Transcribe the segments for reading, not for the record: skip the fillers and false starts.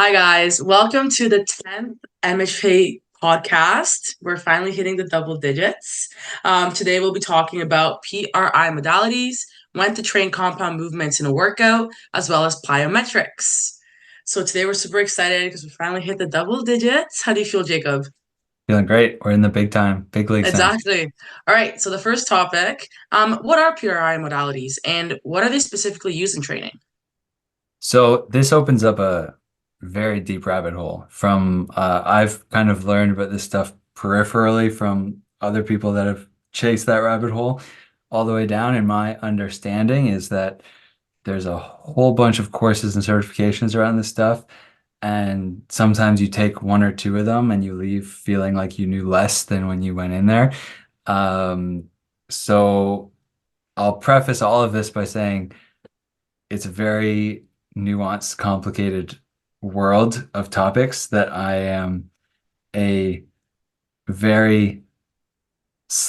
Hi, guys. Welcome to the 10th MHP podcast. We're finally hitting the double digits. Today, we'll be talking about PRI modalities, when to train compound movements in a workout, as well as plyometrics. So, today, we're super excited because we finally hit the double digits. How do you feel, Jacob? Feeling great. We're in the big time, big leagues now. Exactly. All right. So, the first topic, what are PRI modalities and what are they specifically used in training? So this opens up a very deep rabbit hole from I've kind of learned about this stuff peripherally from other people that have chased that rabbit hole all the way down. And my understanding is that there's a whole bunch of courses and certifications around this stuff. And sometimes you take one or two of them and you leave feeling like you knew less than when you went in there. Um, so I'll preface all of this by saying it's a very nuanced, complicated world of topics that I am a very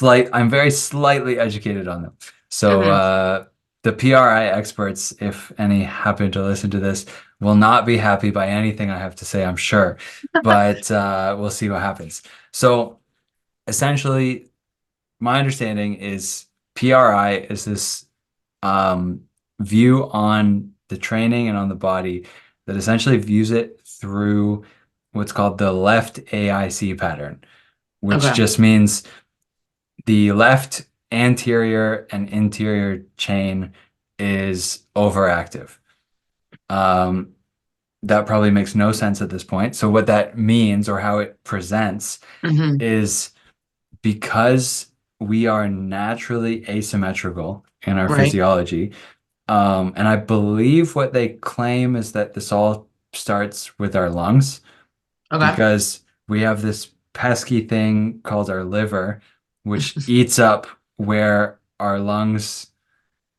I'm very slightly educated on them. So Mm-hmm. the PRI experts, if any happen to listen to this, will not be happy by anything I have to say, I'm sure. But we'll see what happens. So essentially, my understanding is PRI is this um, view on the training and on the body that essentially views it through what's called the left AIC pattern, which Okay. just means the left anterior and interior chain is overactive. Um, that probably makes no sense at this point. So what that means or how it presents Mm-hmm. is because we are naturally asymmetrical in our Right. physiology. And I believe what they claim is that this all starts with our lungs Okay. because we have this pesky thing called our liver, which eats up where our lungs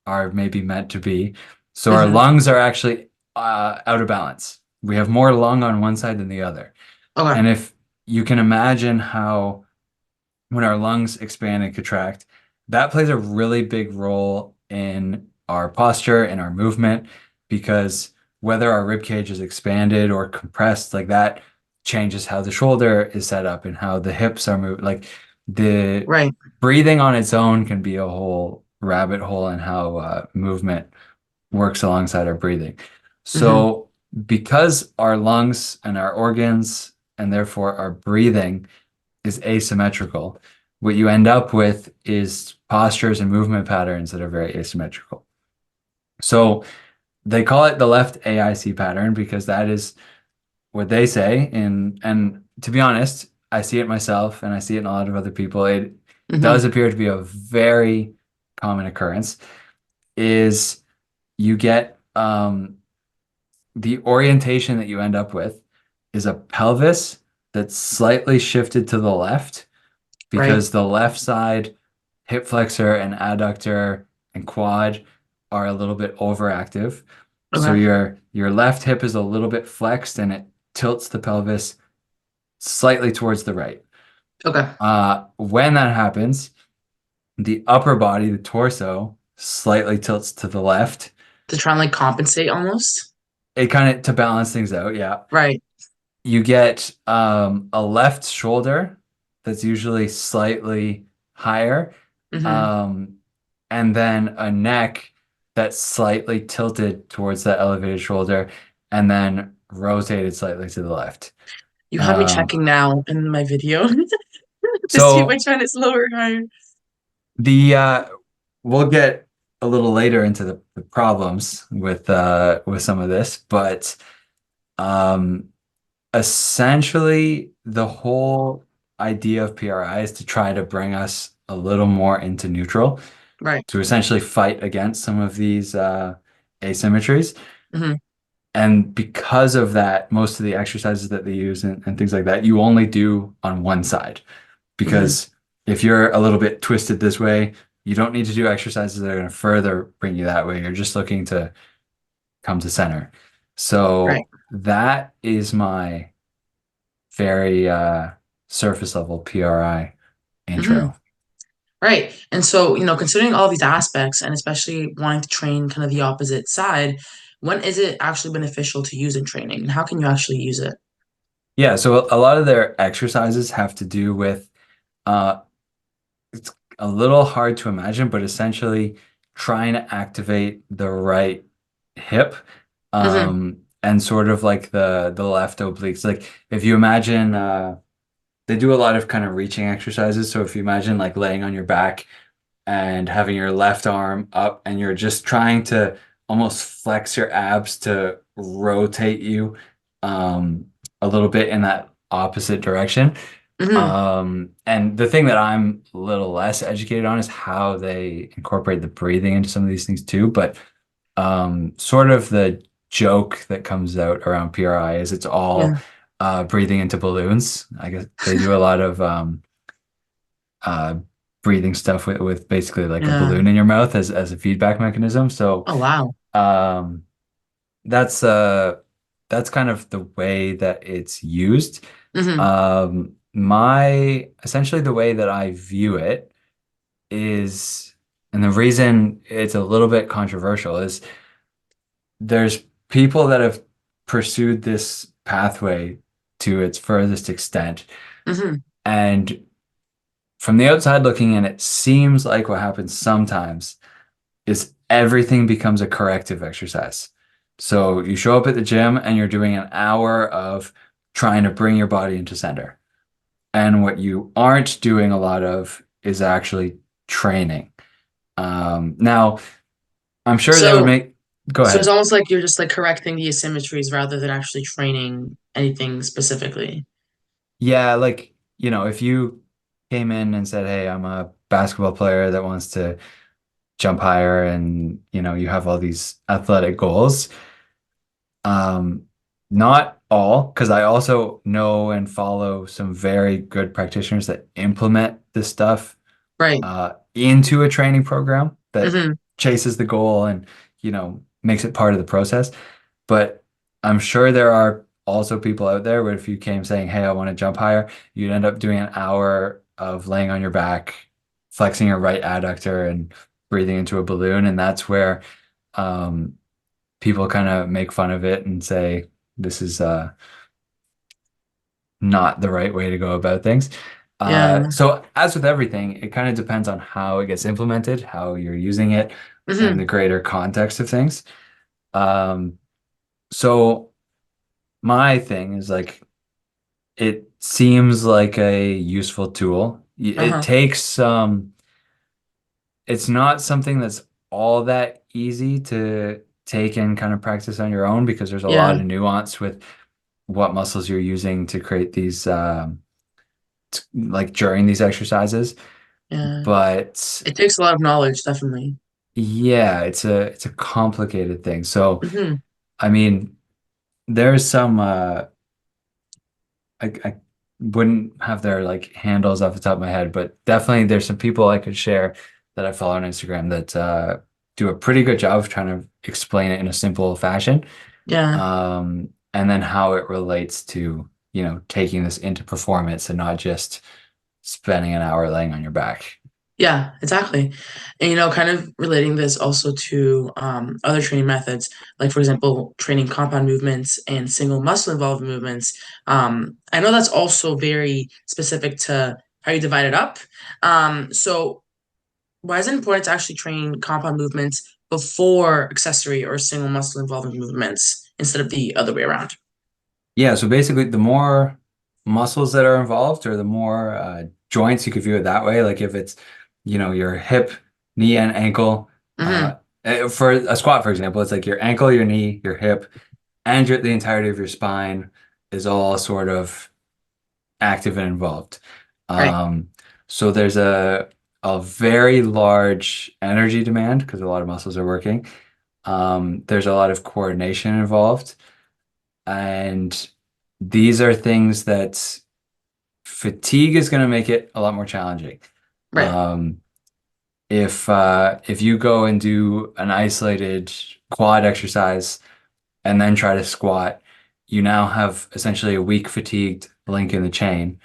are maybe meant to be. So our Mm-hmm. lungs are actually out of balance. We have more lung on one side than the other. Okay. And if you can imagine how when our lungs expand and contract, that plays a really big role in our posture and our movement because whether our rib cage is expanded or compressed, like that changes how the shoulder is set up and how the hips are moved. Like the Right. breathing on its own can be a whole rabbit hole in how movement works alongside our breathing. Mm-hmm. So, because our lungs and our organs and therefore our breathing is asymmetrical, what you end up with is postures and movement patterns that are very asymmetrical. So they call it the left AIC pattern because that is what they say. And to be honest, I see it myself and I see it in a lot of other people. It Mm-hmm. does appear to be a very common occurrence. Is you get the orientation that you end up with is a pelvis that's slightly shifted to the left Right. because the left side hip flexor and adductor and quad are a little bit overactive. So Okay. your left hip is a little bit flexed and it tilts the pelvis slightly towards the right. Okay. When that happens, the upper body, the torso, slightly tilts to the left. To try and like compensate almost. It kind of to balance things out, yeah. Right. You get a left shoulder that's usually slightly higher, Mm-hmm. um, and then a neck that's slightly tilted towards that elevated shoulder, and then rotated slightly to the left. You have me Um, checking now in my video to see so which one is lower or higher. the we'll get a little later into the problems with some of this, but um, essentially, the whole idea of PRI is to try to bring us a little more into neutral, Right. to essentially fight against some of these asymmetries. Mm-hmm. And because of that, most of the exercises that they use and things like that, you only do on one side. Mm-hmm. Because if you're a little bit twisted this way, you don't need to do exercises that are going to further bring you that way. You're just looking to come to center. Right. So that is my very surface level PRI Mm-hmm. intro. Right. And so, considering all these aspects and especially wanting to train kind of the opposite side, when is it actually beneficial to use in training, and how can you actually use it? Yeah, so a lot of their exercises have to do with uh it's a little hard to imagine, but essentially trying to activate the right hip Hmm. and sort of like the left obliques. Like if you imagine they do a lot of kind of reaching exercises. So if you imagine like laying on your back and having your left arm up and you're just trying to almost flex your abs to rotate you um, a little bit in that opposite direction. Hmm. And the thing that I'm a little less educated on is how they incorporate the breathing into some of these things too. But sort of the joke that comes out around PRI is it's all Yeah. breathing into balloons. I guess they do a lot of uh, breathing stuff with basically like a Yeah. balloon in your mouth as a feedback mechanism. So Oh, wow. um, that's kind of the way that it's used. Hmm. My essentially the way that I view it is, and the reason it's a little bit controversial is there's people that have pursued this pathway to its furthest extent. Hmm. And from the outside looking in, it seems like what happens sometimes is everything becomes a corrective exercise. So you show up at the gym and you're doing an hour of trying to bring your body into center. And what you aren't doing a lot of is actually training. Now, I'm sure that would So, make, go so it's ahead. almost like you're just like correcting the asymmetries rather than actually training anything specifically. Yeah, like, if you came in and said, hey, I'm a basketball player that wants to jump higher and, you have all these athletic goals. Um, Not all, because I also know and follow some very good practitioners that implement this stuff Right. into a training program that Hmm. chases the goal and, makes it part of the process. But I'm sure there are also people out there where if you came saying, hey, I want to jump higher, you'd end up doing an hour of laying on your back, flexing your right adductor and breathing into a balloon. And that's where um, people kind of make fun of it and say, this is not the right way to go about things. Yeah. So as with everything, it kind of depends on how it gets implemented, how you're using it, and Hmm. the greater context of things. Um, so my thing is like it seems like a useful tool. It Uh-huh. takes it's not something that's all that easy to take and kind of practice on your own because there's a lot Yeah. of nuance with what muscles you're using to create these like during these exercises. Yeah. But It takes a lot of knowledge, definitely. yeah, it's a complicated thing. So Hmm. I mean, there's some I wouldn't have their like handles off the top of my head, but definitely there's some people I could share that I follow on Instagram that do a pretty good job of trying to explain it in a simple fashion. Yeah. And then how it relates to, taking this into performance and not just spending an hour laying on your back. Yeah, exactly. And kind of relating this also to other training methods, like for example, training compound movements and single muscle involved movements. I know that's also very specific to how you divide it up. So why is it important to actually train compound movements before accessory or single muscle involved movements instead of the other way around? Yeah, so basically, the more muscles that are involved, or the more joints, you could view it that way. Like if it's, your hip, knee, and ankle. Hmm. Uh, for a squat, for example, it's like your ankle, your knee, your hip, and the entirety of your spine is all sort of active and involved. Right. Um, so there's a very large energy demand because a lot of muscles are working. There's a lot of coordination involved. And these are things that fatigue is going to make it a lot more challenging. Right. Um, if you go and do an isolated quad exercise and then try to squat, you now have essentially a weak fatigued link in the chain,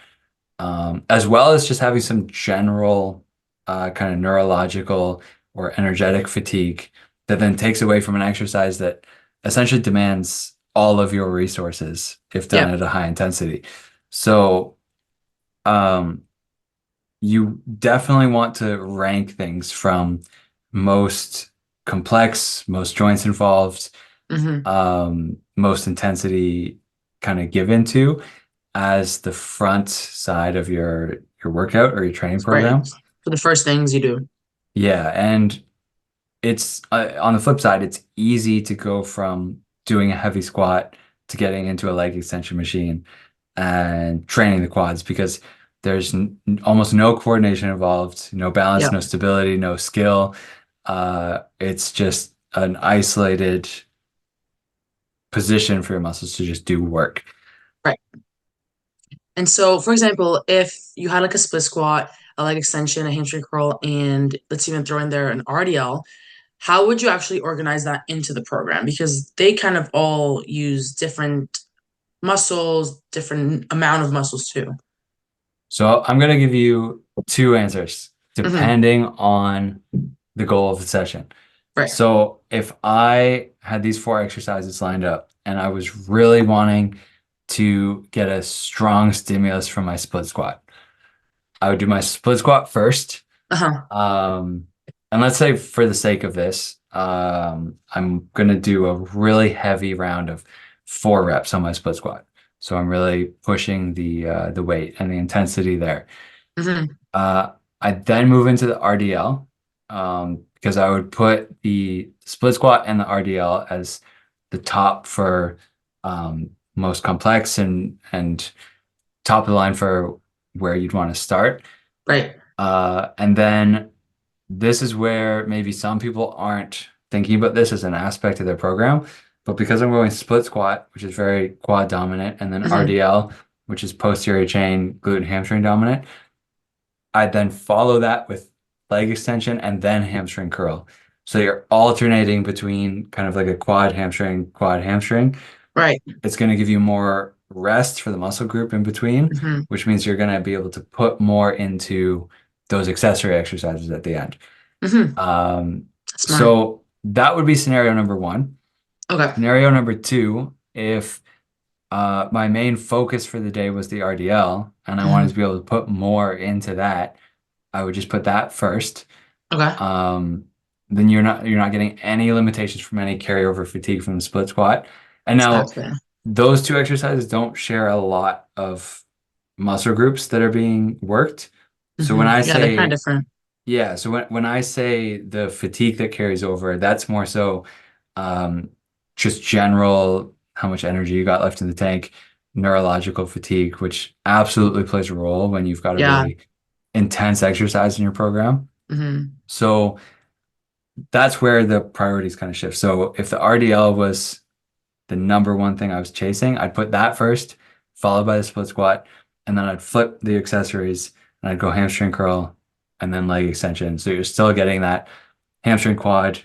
as well as just having some general kind of neurological or energetic fatigue that then takes away from an exercise that essentially demands all of your resources if done Yep. at a high intensity. So, um, you definitely want to rank things from most complex, most joints involved, Hmm. most intensity kind of given to as the front side of your workout or your training Right. program. For the first things you do. Yeah, and it's on the flip side, it's easy to go from doing a heavy squat to getting into a leg extension machine and training the quads because there's almost no coordination involved, no balance, Yep. no stability, no skill. It's just an isolated position for your muscles to just do work. Right. And so, for example, if you had like a split squat, a leg extension, a hamstring curl, and let's even throw in there an RDL, how would you actually organize that into the program? Because they kind of all use different muscles, different amount of muscles too. So I'm going to give you two answers Hmm. depending on the goal of the session. Right. So if I had these four exercises lined up and I was really wanting to get a strong stimulus from my split squat, I would do my split squat first. Uh-huh. Um, and let's say for the sake of this, I'm gonna do a really heavy round of 4 reps on my split squat. So I'm really pushing the weight and the intensity there. Hmm. Uh, I then move into the RDL because I would put the split squat and the RDL as the top for most complex and top of the line for where you'd want to start. Right. And then this is where maybe some people aren't thinking about this as an aspect of their program, but because I'm going split squat, which is very quad dominant, and then Hmm. RDL, which is posterior chain glute and hamstring dominant, I then follow that with leg extension and then hamstring curl. So you're alternating between kind of like a quad hamstring, quad hamstring. Right. It's going to give you more rest for the muscle group in between, Hmm. which means you're going to be able to put more into those accessory exercises at the end. Hmm. Um, Smart. so that would be scenario number one. Okay. Scenario number two, if my main focus for the day was the RDL and I wanted to Hmm. be able to put more into that, I would just put that first. Okay. Um, then you're not getting any limitations from any carryover fatigue from the split squat. And now Exactly. those two exercises don't share a lot of muscle groups that are being worked. So when I Yeah, they're kind of say different. yeah, so when I say the fatigue that carries over, that's more so um, just general how much energy you got left in the tank, neurological fatigue, which absolutely plays a role when you've got a Yeah. really intense exercise in your program. Hmm. So that's where the priorities kind of shift. So if the RDL was the number one thing I was chasing, I'd put that first, followed by the split squat, and then I'd flip the accessories and I'd go hamstring curl and then leg extension. So you're still getting that hamstring quad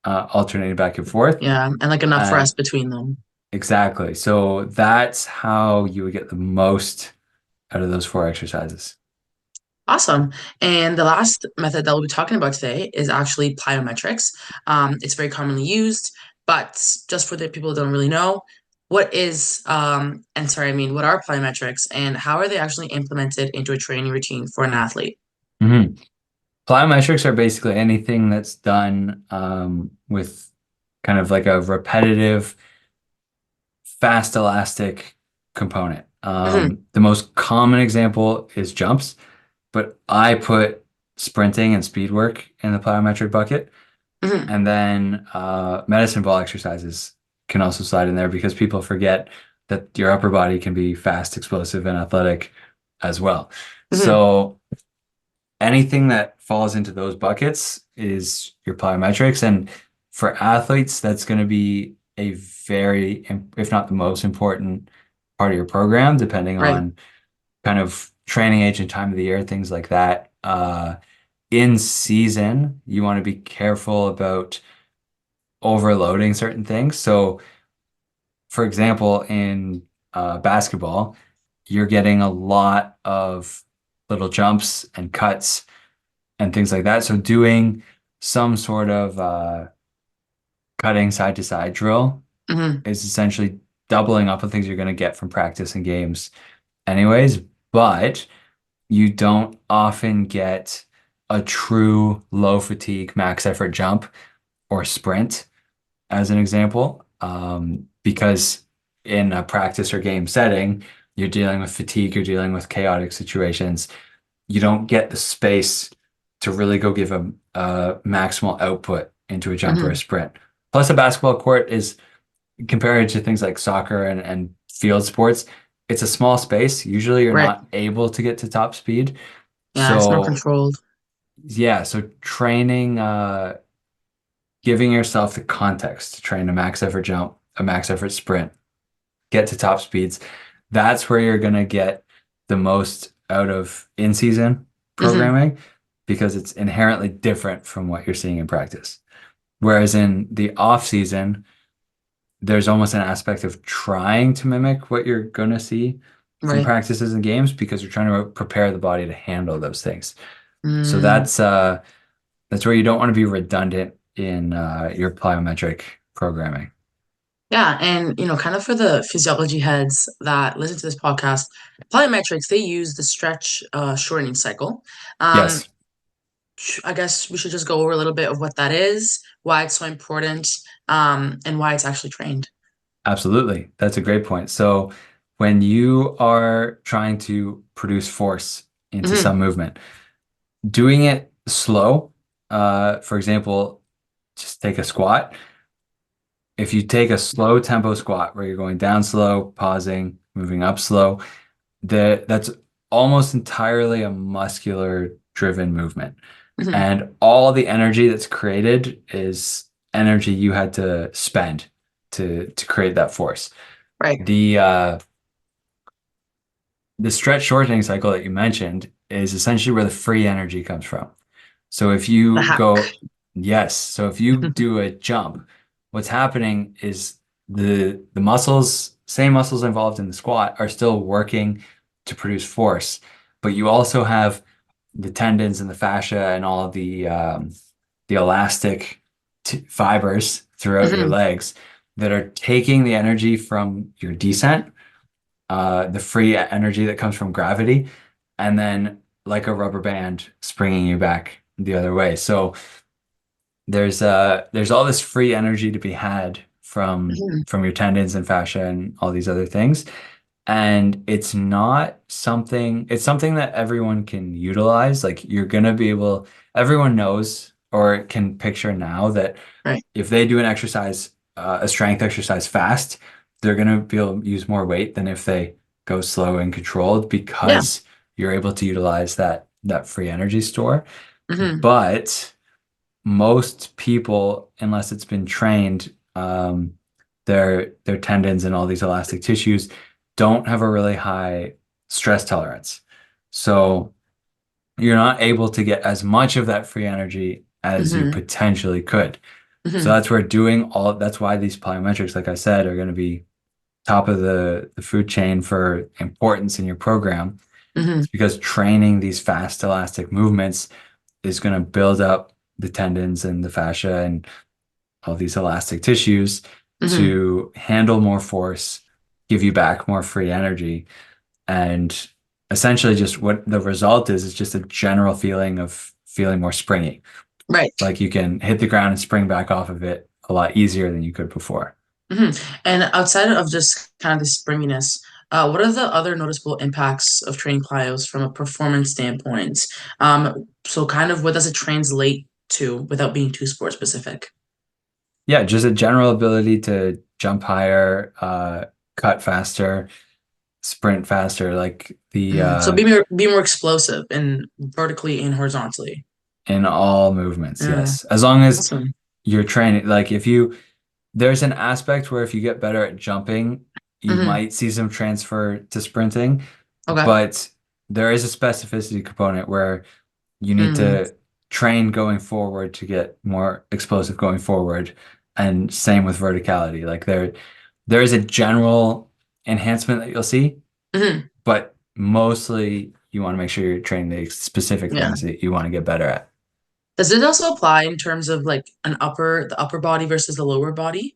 alternating back and forth. Yeah, and like enough And rest between them. exactly. So that's how you would get the most out of those four exercises. Awesome. And the last method that we'll be talking about today is actually plyometrics. It's very commonly used, but just for the people who don't really know, what is, and sorry, I mean, what are plyometrics and how are they actually implemented into a training routine for an athlete? Mhm. Plyometrics are basically anything that's done with kind of like a repetitive, fast elastic component. Hmm. The most common example is jumps, but I put sprinting and speed work in the plyometric bucket. Hmm. And then medicine ball exercises can also slide in there because people forget that your upper body can be fast, explosive, and athletic as well. Hmm. So anything that falls into those buckets is your plyometrics. And for athletes, that's going to be a very, if not the most important part of your program, depending Right. on kind of training age and time of the year, things like that. In season, you want to be careful about overloading certain things. So, for example, in basketball, you're getting a lot of little jumps and cuts and things like that. So doing some sort of cutting side to side drill Hmm. is essentially doubling up on things you're going to get from practice and games anyways, but you don't often get a true low fatigue max effort jump or sprint as an example, because in a practice or game setting, you're dealing with fatigue, you're dealing with chaotic situations. You don't get the space to really go give a maximal output into a jump or a Hmm. sprint. Plus, a basketball court is compared to things like soccer and field sports, it's a small space. Usually, you're Right. not able to get to top speed. Yeah, it's more So, controlled. yeah, so training, giving yourself the context to train a max effort jump, a max effort sprint, get to top speeds. That's where you're going to get the most out of in-season Hmm. programming because it's inherently different from what you're seeing in practice. Whereas in the off season, there's almost an aspect of trying to mimic what you're going to see from Right. practices and games because you're trying to prepare the body to handle those things. So Mm. that's where you don't want to be redundant in your plyometric programming. Yeah, and kind of for the physiology heads that listen to this podcast, plyometrics, they use the stretch shortening cycle. Um, Yes, I guess we should just go over a little bit of what that is, why it's so important, and why it's actually trained. absolutely. That's a great point. So when you are trying to produce force into Hmm. some movement, doing it slow, for example, just take a squat. If you take a slow tempo squat where you're going down slow, pausing, moving up slow, that's almost entirely a muscular driven movement. Hmm. And all the energy that's created is energy you had to spend to create that force. Right. The stretch shortening cycle that you mentioned is essentially where the free energy comes from. So if The you hack. go, yes, so if you do a jump, what's happening is the muscles, same muscles involved in the squat are still working to produce force, but you also have the tendons and the fascia and all the elastic fibers throughout your Hmm. legs that are taking the energy from your descent, the free energy that comes from gravity, and then like a rubber band springing you back the other way. So there's all this free energy to be had Hmm. from your tendons and fascia and all these other things. And it's something that everyone can utilize. Like you're gonna be able, everyone knows or can picture now that Right. if they do an exercise, a strength exercise fast, they're gonna be able to use more weight than if they go slow and controlled Yeah. because you're able to utilize that free energy store. Hmm. But most people, unless it's been trained, their tendons and all these elastic tissues don't have a really high stress tolerance. So you're not able to get as much of that free energy as you Hmm. potentially could. So Hmm. that's where that's why these plyometrics, like I said, are going to be top of the food chain for importance in your program. Hmm. It's because training these fast elastic movements is going to build up the tendons and the fascia and all these elastic tissues Hmm. to handle more force, give you back more free energy. And essentially, just what the result is just a general feeling of feeling more springy. Right. Like you can hit the ground and spring back off of it a lot easier than you could before. Hmm. And outside of just kind of the springiness, what are the other noticeable impacts of training plyos from a performance standpoint? So kind of what does it translate to without being too sport specific? Yeah, just a general ability to jump higher, cut faster, sprint faster, like the So be more explosive and vertically and horizontally. in all movements, Yeah, yes. As long as awesome. you're training, like if you there's an aspect where if you get better at jumping, you Hmm. might see some transfer to sprinting, Okay. but there is a specificity component where you need Mm. to train going forward to get more explosive going forward, and same with verticality. Like there is a general enhancement that you'll see, Hmm. but mostly you want to make sure you're training the specific Yeah. things that you want to get better at. Does it also apply in terms of like the upper body versus the lower body?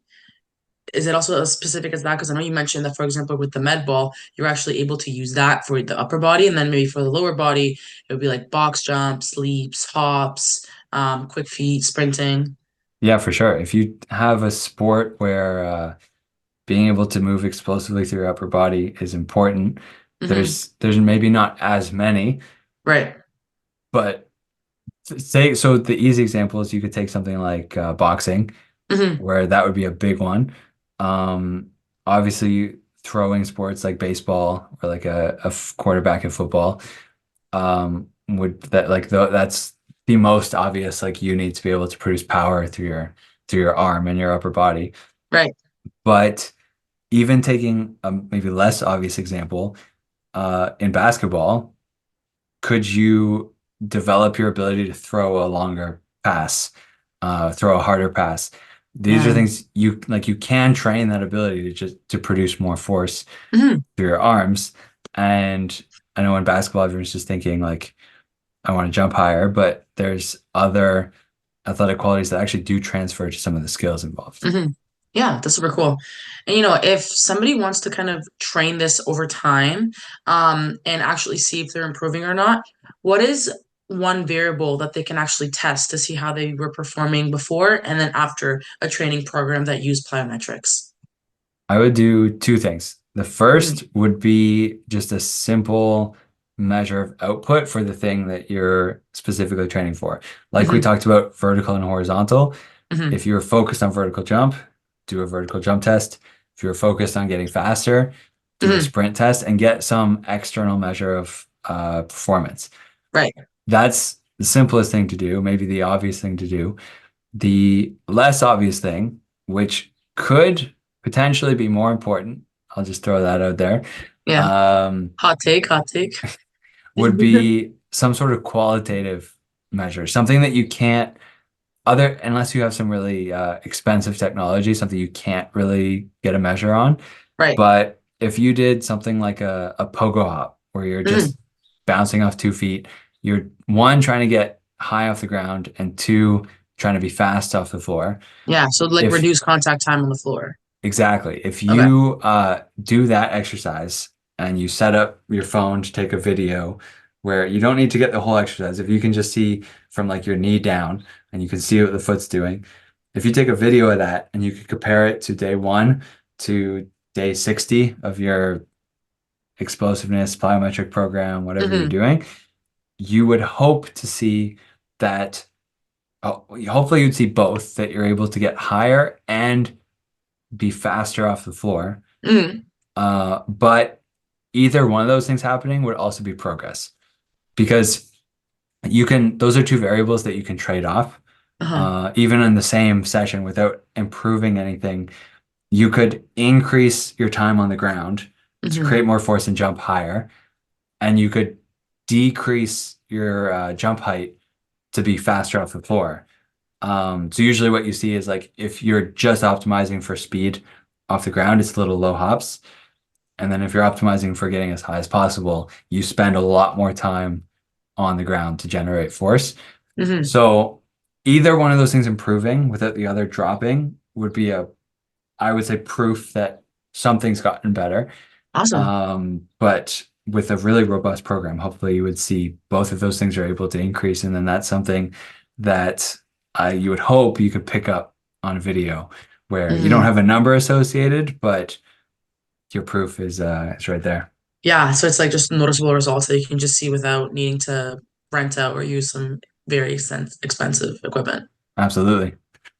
is it also as specific as that? Because I know you mentioned that, for example, with the med ball, you're actually able to use that for the upper body, and then maybe for the lower body, it would be like box jumps, leaps, hops, quick feet, sprinting. Yeah, for sure. If you have a sport where being able to move explosively through your upper body is important, Hmm. there's maybe not as many, Right. but say so the easy example is you could take something like boxing, Hmm. where that would be a big one. Um, Obviously, throwing sports like baseball or like a quarterback in football would that like that's the most obvious. Like you need to be able to produce power through your arm and your upper body. Right. But even taking a maybe less obvious example, in basketball, could you develop your ability to throw a longer pass, throw a harder pass? These are Yeah. things you can train that ability to just to produce more force Hmm. through your arms. And I know in basketball, everyone's just thinking like, I want to jump higher, but there's other athletic qualities that actually do transfer to some of the skills involved. Hmm. Yeah, that's super cool. And if somebody wants to kind of train this over time, and actually see if they're improving or not, what is one variable that they can actually test to see how they were performing before and then after a training program that used plyometrics? I would do two things. The Hmm. first would be just a simple measure of output for the thing that you're specifically training for. Like we Hmm. talked about vertical and horizontal. Hmm. If you're focused on vertical jump, do a vertical jump test. If you're focused on getting faster, do a Hmm. sprint test and get some external measure of performance. Right. That's the simplest thing to do, maybe the obvious thing to do. The less obvious thing, which could potentially be more important, I'll just throw that out there, Yeah. um, Hot take, hot take. would be some sort of qualitative measure, something that you can't other unless you have some really expensive technology, something you can't really get a measure on. Right. But if you did something like a pogo hop, where you're Hmm. just bouncing off 2 feet, you're one trying to get high off the ground, and two trying to be fast off the floor. Yeah. So like If reduce contact time on the floor. Exactly. If Okay. you do that exercise and you set up your phone to take a video where you don't need to get the whole exercise, if you can just see from like your knee down and you can see what the foot's doing, if you take a video of that and you could compare it to day one to day 60 of your explosiveness, plyometric program, whatever you're Hmm. doing, you would hope to see that, hopefully you'd see both, that you're able to get higher and be faster off the floor. Hmm. But either one of those things happening would also be progress because those are two variables that you can trade off. Uh-huh. Even in the same session without improving anything, you could increase your time on the ground to Hmm. create more force and jump higher, and you could decrease your jump height to be faster off the floor. So usually what you see is like if you're just optimizing for speed off the ground, it's little low hops. And then if you're optimizing for getting as high as possible, you spend a lot more time on the ground to generate force. Hmm. So either one of those things improving without the other dropping would be I would say proof that something's gotten better. Awesome. But with a really robust program, hopefully you would see both of those things are able to increase. And then that's something that you would hope you could pick up on video where you don't Hmm. have a number associated, but your proof is right there. Yeah, so it's like just noticeable results that you can just see without needing to rent out or use some very expensive equipment. Absolutely.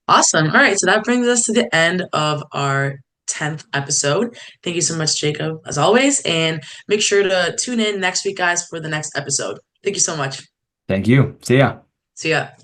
Awesome. All right, so that brings us to the end of our 10th episode. Thank you so much, Jacob, as always, and make sure to tune in next week, guys, for the next episode. Thank you so much. Thank you. See ya. See ya.